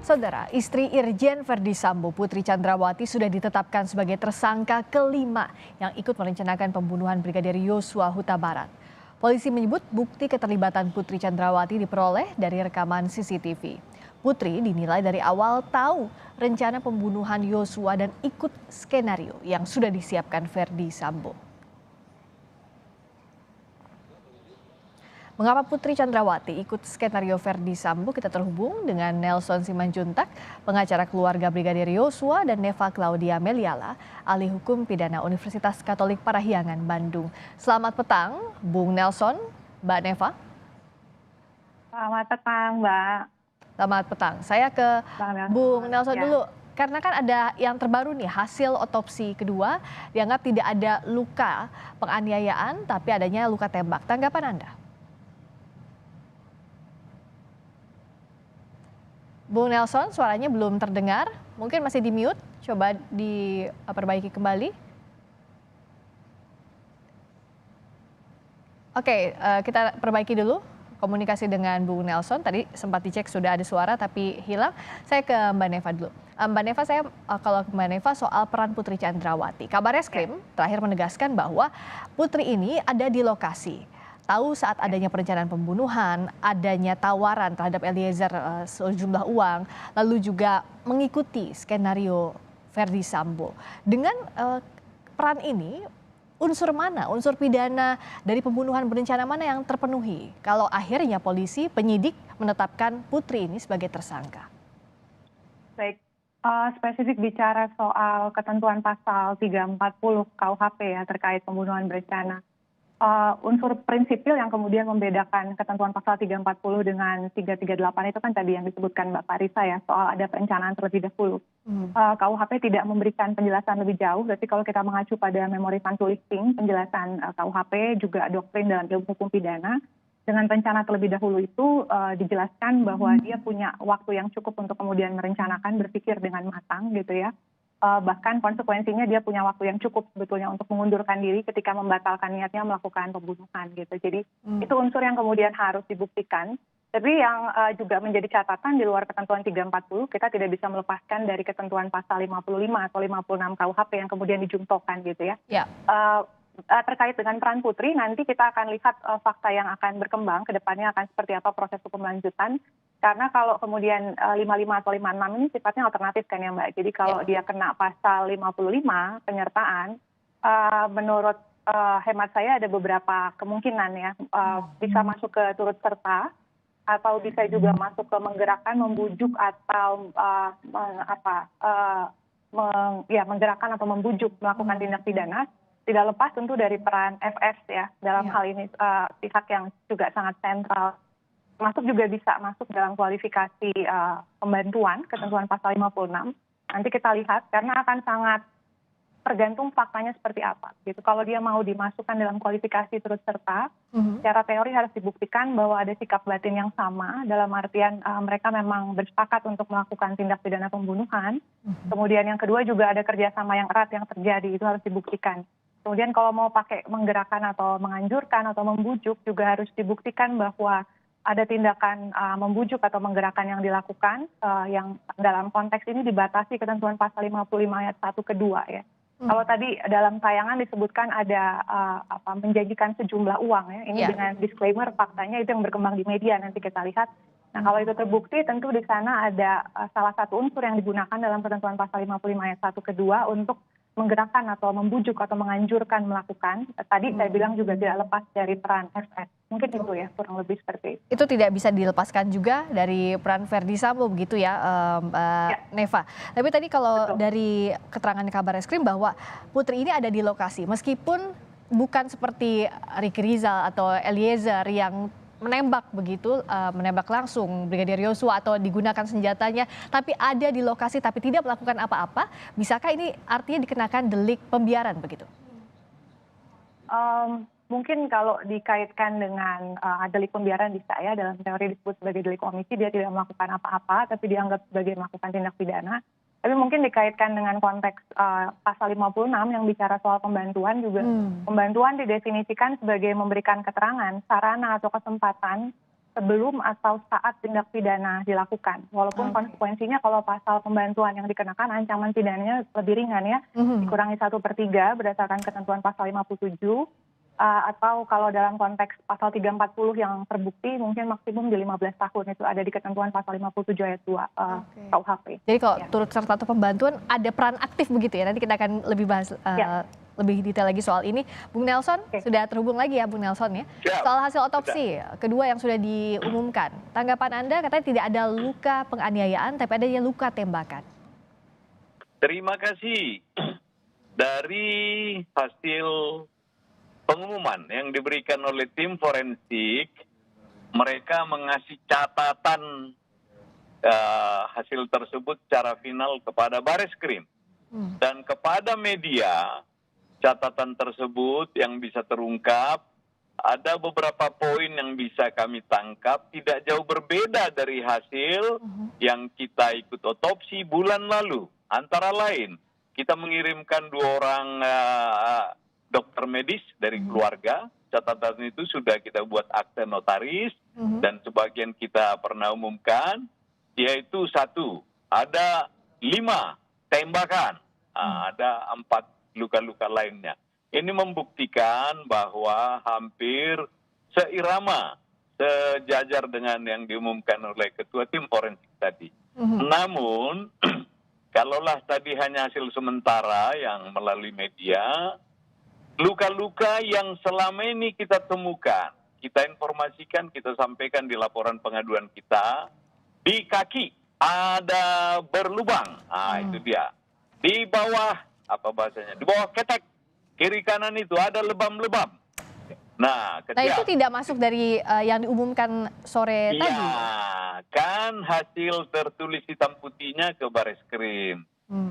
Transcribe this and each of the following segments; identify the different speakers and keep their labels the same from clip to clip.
Speaker 1: Saudara, istri Irjen Verdi Sambo, Putri Chandrawati sudah ditetapkan sebagai tersangka kelima yang ikut merencanakan pembunuhan Brigadir Yosua Huta Barat. Polisi menyebut bukti keterlibatan Putri Chandrawati diperoleh dari rekaman CCTV. Putri dinilai dari awal tahu rencana pembunuhan Yosua dan ikut skenario yang sudah disiapkan Verdi Sambo. Mengapa Putri Chandrawati ikut skenario Verdi Sambo? Kita terhubung dengan Nelson Simanjuntak, pengacara keluarga Brigadir Yosua, dan Neva Claudia Meliala, ahli hukum pidana Universitas Katolik Parahyangan, Bandung. Selamat petang, Bung Nelson, Mbak Neva.
Speaker 2: Selamat petang, Mbak.
Speaker 1: Selamat petang. Saya ke Bung Nelson dulu. Karena kan ada yang terbaru nih, hasil otopsi kedua dianggap tidak ada luka penganiayaan, tapi adanya luka tembak. Tanggapan Anda? Bung Nelson, suaranya belum terdengar, mungkin masih di mute, coba diperbaiki kembali. Oke, kita perbaiki dulu komunikasi dengan Bung Nelson, tadi sempat dicek sudah ada suara tapi hilang. Saya ke Mbak Neva dulu. Mbak Neva, kalau ke Mbak Neva soal peran Putri Chandrawati. Kabarreskrim terakhir menegaskan bahwa Putri ini ada di lokasi. Tahu saat adanya perencanaan pembunuhan, adanya tawaran terhadap Eliezer sejumlah uang, lalu juga mengikuti skenario Verdi Sambo. Dengan peran ini, unsur mana, unsur pidana dari pembunuhan berencana mana yang terpenuhi? Kalau akhirnya polisi, penyidik menetapkan Putri ini sebagai tersangka.
Speaker 2: Baik, spesifik bicara soal ketentuan pasal 340 KUHP ya terkait pembunuhan berencana. Unsur prinsipil yang kemudian membedakan ketentuan pasal 340 dengan 338 itu kan tadi yang disebutkan Mbak Farisa ya, soal ada perencanaan terlebih dahulu. KUHP tidak memberikan penjelasan lebih jauh, berarti kalau kita mengacu pada memori Pantul Listing, penjelasan KUHP juga doktrin dalam ilmu hukum pidana, dengan rencana terlebih dahulu itu dijelaskan bahwa dia punya waktu yang cukup untuk kemudian merencanakan, berpikir dengan matang gitu ya. Bahkan konsekuensinya dia punya waktu yang cukup sebetulnya untuk mengundurkan diri ketika membatalkan niatnya melakukan pembunuhan gitu. Jadi itu unsur yang kemudian harus dibuktikan. Tapi yang juga menjadi catatan di luar ketentuan 340, kita tidak bisa melepaskan dari ketentuan pasal 55 atau 56 KUHP yang kemudian dijungtokan gitu ya. Terkait dengan peran Putri, nanti kita akan lihat fakta yang akan berkembang ke depannya akan seperti apa proses hukum lanjutan. Karena kalau kemudian 55 atau 56 ini sifatnya alternatif kan ya Mbak. Jadi kalau dia kena pasal 55 penyertaan, menurut hemat saya ada beberapa kemungkinan ya. Bisa masuk ke turut serta, atau bisa juga masuk ke menggerakkan, membujuk, atau menggerakkan atau membujuk melakukan tindak pidana. Tidak lepas tentu dari peran FS ya, dalam hal ini pihak yang juga sangat sentral. Masuk juga bisa masuk dalam kualifikasi pembantuan ketentuan pasal 56. Nanti kita lihat karena akan sangat tergantung faktanya seperti apa gitu. Kalau dia mau dimasukkan dalam kualifikasi turut serta, secara teori harus dibuktikan bahwa ada sikap batin yang sama, dalam artian mereka memang bersepakat untuk melakukan tindak pidana pembunuhan. Kemudian yang kedua juga ada kerjasama yang erat yang terjadi, itu harus dibuktikan. Kemudian kalau mau pakai menggerakkan atau menganjurkan atau membujuk juga harus dibuktikan bahwa ada tindakan membujuk atau menggerakkan yang dilakukan yang dalam konteks ini dibatasi ketentuan pasal 55 ayat 1 kedua ya. Kalau tadi dalam tayangan disebutkan ada menjanjikan sejumlah uang ya, ini dengan disclaimer faktanya itu yang berkembang di media nanti kita lihat. Nah kalau itu terbukti tentu di sana ada salah satu unsur yang digunakan dalam ketentuan pasal 55 ayat 1 kedua untuk menggerakkan atau membujuk atau menganjurkan melakukan. Tadi saya bilang juga tidak lepas dari peran FS. Mungkin itu ya, kurang lebih seperti itu.
Speaker 1: Itu tidak bisa dilepaskan juga dari peran Verdi Sambo begitu ya, Neva. Tapi tadi kalau dari keterangan Kabarreskrim bahwa Putri ini ada di lokasi, meskipun bukan seperti Ricky Rizal atau Eliezer yang menembak begitu, menembak langsung Brigadir Yosua atau digunakan senjatanya, tapi ada di lokasi tapi tidak melakukan apa-apa, bisakah ini artinya dikenakan delik pembiaran begitu?
Speaker 2: Mungkin kalau dikaitkan dengan delik pembiaran bisa ya, dalam teori disebut sebagai delik omisi, dia tidak melakukan apa-apa tapi dianggap sebagai melakukan tindak pidana. Tapi mungkin dikaitkan dengan konteks pasal 56 yang bicara soal pembantuan juga. Pembantuan didefinisikan sebagai memberikan keterangan, sarana atau kesempatan sebelum atau saat tindak pidana dilakukan. Walaupun konsekuensinya kalau pasal pembantuan yang dikenakan ancaman pidananya lebih ringan ya, dikurangi 1/3 berdasarkan ketentuan pasal 57, atau kalau dalam konteks pasal 340 yang terbukti mungkin maksimum di 15 tahun, itu ada di ketentuan pasal 57 ayat 2 KUHP.
Speaker 1: Jadi kalau turut serta atau pembantuan ada peran aktif begitu ya, nanti kita akan lebih bahas lebih detail lagi soal ini. Bung Nelson sudah terhubung lagi ya Bung Nelson ya. Soal hasil otopsi kedua yang sudah diumumkan. Tanggapan Anda katanya tidak ada luka penganiayaan tapi adanya luka tembakan.
Speaker 3: Terima kasih. Dari hasil pengumuman yang diberikan oleh tim forensik, mereka mengasih catatan hasil tersebut secara final kepada Bareskrim. Dan kepada media, catatan tersebut yang bisa terungkap, ada beberapa poin yang bisa kami tangkap tidak jauh berbeda dari hasil yang kita ikut otopsi bulan lalu. Antara lain, kita mengirimkan 2 orang dokter medis dari keluarga. Catatan itu sudah kita buat akte notaris dan sebagian kita pernah umumkan, yaitu 1, ada 5 tembakan, ada 4 luka-luka lainnya. Ini membuktikan bahwa hampir seirama, sejajar dengan yang diumumkan oleh Ketua Tim Forensik tadi. Namun, kalaulah tadi hanya hasil sementara yang melalui media, luka-luka yang selama ini kita temukan, kita informasikan, kita sampaikan di laporan pengaduan kita, di kaki ada berlubang, itu dia. Di bawah, apa bahasanya, di bawah ketek, kiri kanan itu ada lebam-lebam. Nah
Speaker 1: itu tidak masuk dari yang diumumkan sore tadi?
Speaker 3: Iya, kan hasil tertulis hitam putihnya ke Bareskrim.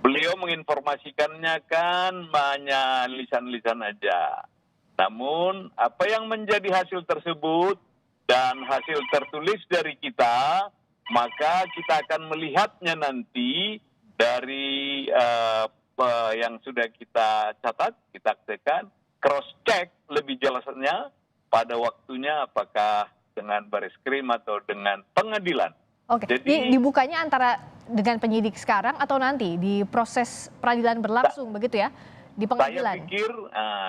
Speaker 3: Beliau menginformasikannya kan hanya lisan-lisan aja. Namun apa yang menjadi hasil tersebut dan hasil tertulis dari kita, maka kita akan melihatnya nanti dari yang sudah kita catat, kita aktekan, cross check lebih jelasnya pada waktunya apakah dengan Bareskrim atau dengan pengadilan.
Speaker 1: Oke, jadi dibukanya antara dengan penyidik sekarang atau nanti di proses peradilan berlangsung begitu ya, di pengadilan?
Speaker 3: Saya pikir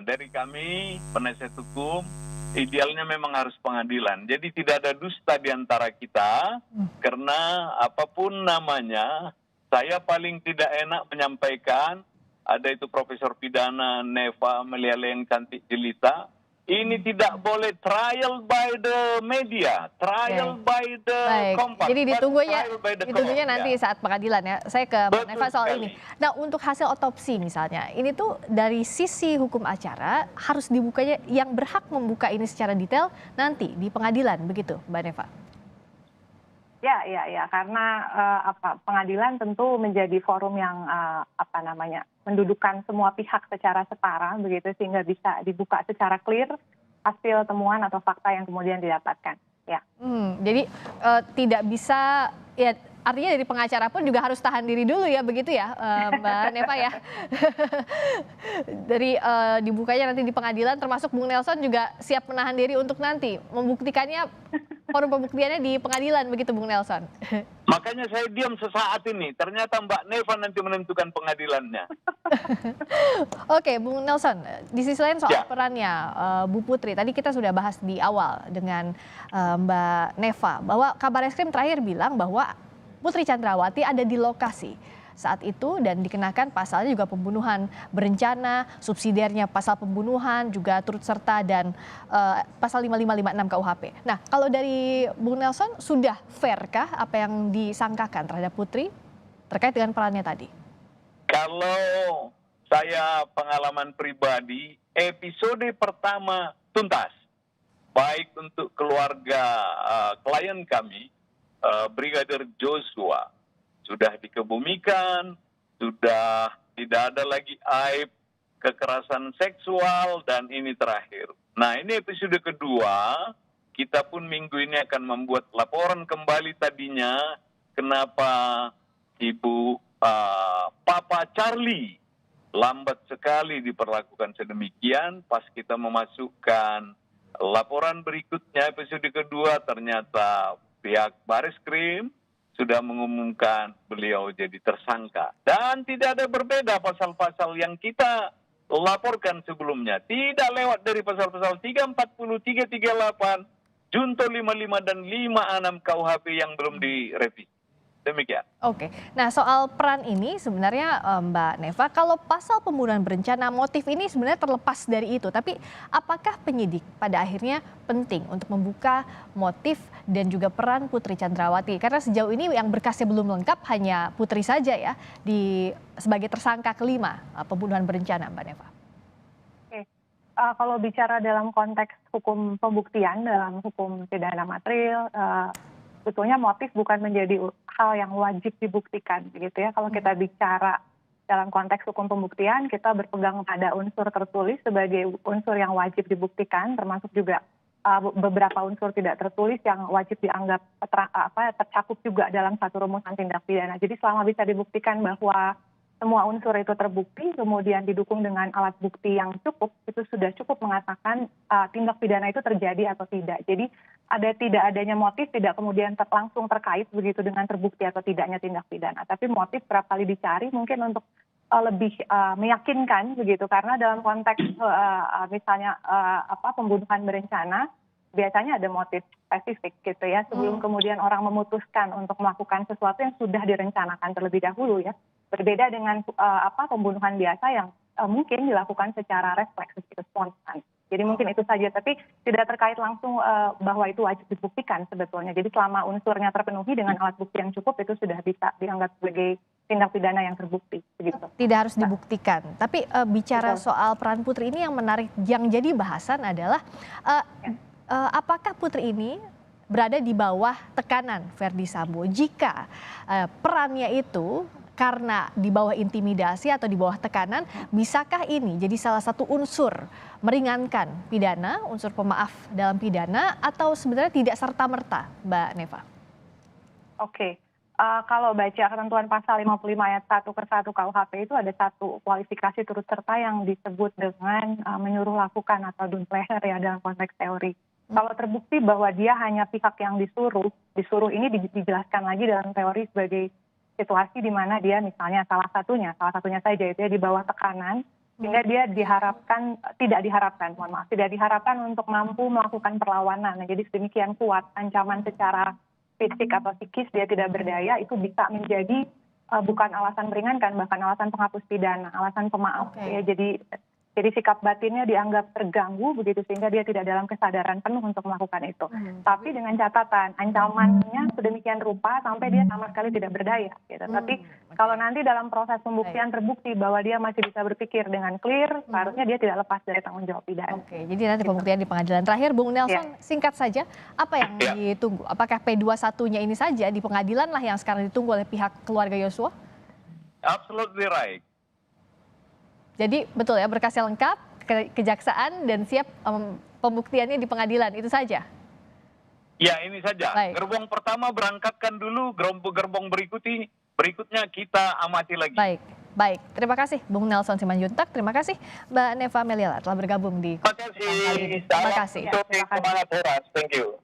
Speaker 3: dari kami penasihat hukum idealnya memang harus pengadilan. Jadi tidak ada dusta di antara kita, karena apapun namanya, saya paling tidak enak menyampaikan, ada itu Profesor Pidana Neva Meliala yang cantik jelita, ini tidak boleh trial by the media, trial by the kompas.
Speaker 1: Jadi ditunggunya nanti saat pengadilan ya. Saya ke Mbak Neva soal ini. Nah, untuk hasil otopsi misalnya, ini tuh dari sisi hukum acara harus dibukanya, yang berhak membuka ini secara detail nanti di pengadilan, begitu Mbak Neva?
Speaker 2: Ya, karena pengadilan tentu menjadi forum yang mendudukkan semua pihak secara setara begitu, sehingga bisa dibuka secara clear hasil temuan atau fakta yang kemudian didapatkan. Ya.
Speaker 1: Jadi tidak bisa ya. Artinya dari pengacara pun juga harus tahan diri dulu ya, begitu ya Mbak Neva ya. Dari dibukanya nanti di pengadilan, termasuk Bung Nelson juga siap menahan diri untuk nanti membuktikannya, forum pembuktiannya di pengadilan, begitu Bung Nelson.
Speaker 3: Makanya saya diam sesaat ini, ternyata Mbak Neva nanti menentukan pengadilannya.
Speaker 1: Oke, Bung Nelson, di sisi lain soal perannya Bu Putri, tadi kita sudah bahas di awal dengan Mbak Neva, bahwa Kabareskrim terakhir bilang bahwa Putri Chandrawati ada di lokasi saat itu dan dikenakan pasalnya juga pembunuhan berencana, subsidiarnya pasal pembunuhan juga turut serta, dan pasal 5556 KUHP. Nah, kalau dari Bung Nelson, sudah fairkah apa yang disangkakan terhadap Putri terkait dengan perannya tadi?
Speaker 3: Kalau saya pengalaman pribadi, episode pertama tuntas, baik untuk keluarga klien kami, Brigadir Joshua, sudah dikebumikan, sudah tidak ada lagi aib kekerasan seksual, dan ini terakhir. Nah, ini episode kedua, kita pun minggu ini akan membuat laporan kembali tadinya, kenapa Ibu Papa Charlie lambat sekali diperlakukan sedemikian pas kita memasukkan Laporan berikutnya episode kedua ternyata pihak Bareskrim sudah mengumumkan beliau jadi tersangka. Dan tidak ada berbeda pasal-pasal yang kita laporkan sebelumnya. Tidak lewat dari pasal-pasal 340, 338, Junto 55 dan 56 KUHP yang belum direvisi. Demikian.
Speaker 1: Oke, nah soal peran ini sebenarnya Mbak Neva, kalau pasal pembunuhan berencana motif ini sebenarnya terlepas dari itu, tapi apakah penyidik pada akhirnya penting untuk membuka motif dan juga peran Putri Chandrawati? Karena sejauh ini yang berkasnya belum lengkap hanya Putri saja ya sebagai tersangka kelima pembunuhan berencana, Mbak Neva.
Speaker 2: Oke. Kalau bicara dalam konteks hukum pembuktian, dalam hukum pidana material, sebetulnya motif bukan menjadi hal yang wajib dibuktikan, begitu ya. Kalau kita bicara dalam konteks hukum pembuktian, kita berpegang pada unsur tertulis sebagai unsur yang wajib dibuktikan, termasuk juga beberapa unsur tidak tertulis yang wajib dianggap tercakup juga dalam satu rumusan tindak pidana. Jadi selama bisa dibuktikan bahwa semua unsur itu terbukti, kemudian didukung dengan alat bukti yang cukup, itu sudah cukup mengatakan tindak pidana itu terjadi atau tidak. Jadi tidak adanya motif tidak kemudian langsung terkait begitu dengan terbukti atau tidaknya tindak pidana. Tapi motif kerap kali dicari mungkin untuk lebih meyakinkan begitu, karena dalam konteks misalnya pembunuhan berencana, biasanya ada motif spesifik gitu ya, sebelum kemudian orang memutuskan untuk melakukan sesuatu yang sudah direncanakan terlebih dahulu ya. Berbeda dengan pembunuhan biasa yang mungkin dilakukan secara refleks, gitu, spontan. Jadi mungkin itu saja, tapi tidak terkait langsung bahwa itu wajib dibuktikan sebetulnya. Jadi selama unsurnya terpenuhi dengan alat bukti yang cukup, itu sudah bisa dianggap sebagai tindak pidana yang terbukti. Begitu.
Speaker 1: Tidak harus dibuktikan, tapi bicara soal peran Putri ini yang menarik, yang jadi bahasan adalah apakah Putri ini berada di bawah tekanan Verdi Sambo? Jika perannya itu karena di bawah intimidasi atau di bawah tekanan, bisakah ini jadi salah satu unsur meringankan pidana, unsur pemaaf dalam pidana, atau sebenarnya tidak serta-merta, Mbak Neva?
Speaker 2: Oke. Kalau baca ketentuan pasal 55 ayat 1 per 1 KUHP itu ada satu kualifikasi turut serta yang disebut dengan menyuruh lakukan atau dunpleher ya dalam konteks teori. Kalau terbukti bahwa dia hanya pihak yang disuruh ini dijelaskan lagi dalam teori sebagai situasi di mana dia misalnya salah satunya saja itu ya di bawah tekanan, sehingga dia tidak diharapkan untuk mampu melakukan perlawanan. Nah, jadi sedemikian kuat ancaman secara fisik atau psikis dia tidak berdaya, itu bisa menjadi bukan alasan meringankan, bahkan alasan penghapus pidana, alasan pemaaf. Ya, jadi sikap batinnya dianggap terganggu begitu, sehingga dia tidak dalam kesadaran penuh untuk melakukan itu. Tapi dengan catatan ancamannya sedemikian rupa sampai dia sama sekali tidak berdaya. Gitu. Tapi kalau nanti dalam proses pembuktian terbukti bahwa dia masih bisa berpikir dengan clear, seharusnya dia tidak lepas dari tanggung jawab pidana.
Speaker 1: Oke, jadi nanti pembuktian di pengadilan. Terakhir, Bung Nelson, singkat saja, apa yang ditunggu? Apakah P21-nya ini saja di pengadilan lah yang sekarang ditunggu oleh pihak keluarga Yosua?
Speaker 3: Absolutely right.
Speaker 1: Jadi betul ya, berkasnya lengkap, kejaksaan dan siap pembuktiannya di pengadilan, itu saja?
Speaker 3: Ya, ini saja.
Speaker 1: Baik.
Speaker 3: Gerbong pertama berangkatkan dulu, gerbong berikutnya kita amati lagi.
Speaker 1: Baik. Terima kasih Bung Nelson Simanjuntak, terima kasih Mbak Neva Meliala telah bergabung di
Speaker 3: Terima kasih.
Speaker 1: Terima kasih.
Speaker 3: Semangat Horas. Thank you.